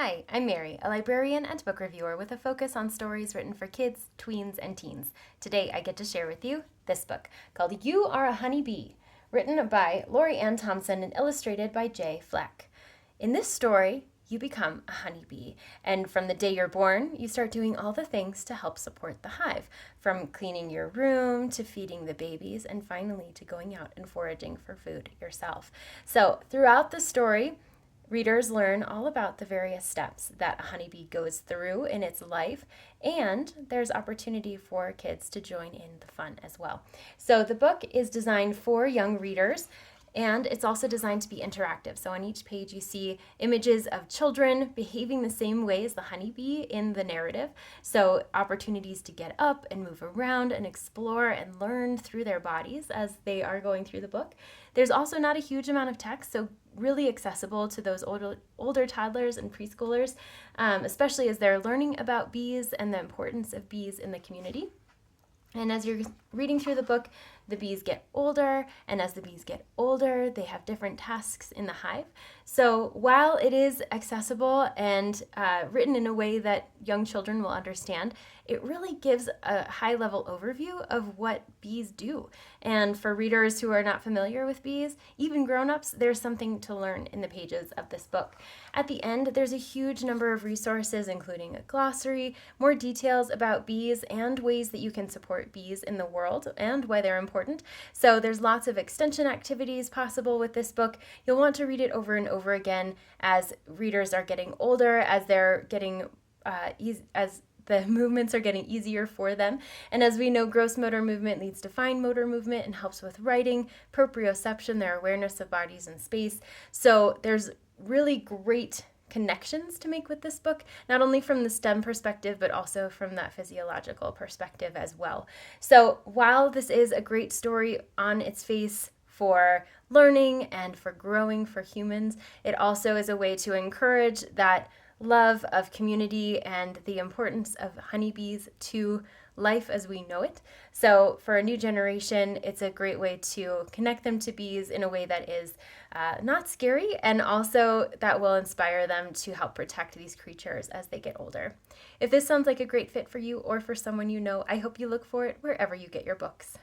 Hi, I'm Mary, a librarian and book reviewer with a focus on stories written for kids, tweens, and teens. Today I get to share with you this book called You Are a Honey Bee, written by Laurie Ann Thompson and illustrated by Jay Fleck. In this story, you become a honeybee, and from the day you're born, you start doing all the things to help support the hive, from cleaning your room to feeding the babies, and finally to going out and foraging for food yourself. So, throughout the story, readers learn all about the various steps that a honeybee goes through in its life, and there's opportunity for kids to join in the fun as well. So the book is designed for young readers, and it's also designed to be interactive. So on each page you see images of children behaving the same way as the honeybee in the narrative. So opportunities to get up and move around and explore and learn through their bodies as they are going through the book. There's also not a huge amount of text, so really accessible to those older toddlers and preschoolers, especially as they're learning about bees and the importance of bees in the community. And as you're reading through the book, the bees get older, and as the bees get older, they have different tasks in the hive. So while it is accessible and written in a way that young children will understand, it really gives a high-level overview of what bees do. And for readers who are not familiar with bees, even grown-ups, there's something to learn in the pages of this book. At the end, there's a huge number of resources, including a glossary, more details about bees, and ways that you can support bees in the world and why they're important. So there's lots of extension activities possible with this book. You'll want to read it over and over again as readers are getting older, as they're getting as the movements are getting easier for them. And as we know, gross motor movement leads to fine motor movement and helps with writing, proprioception, their awareness of bodies and space. So there's really great connections to make with this book, not only from the STEM perspective, but also from that physiological perspective as well. So while this is a great story on its face for learning and for growing for humans, it also is a way to encourage that love of community and the importance of honeybees to life as we know it. So for a new generation, it's a great way to connect them to bees in a way that is not scary, and also that will inspire them to help protect these creatures as they get older. If this sounds like a great fit for you or for someone you know, I hope you look for it wherever you get your books.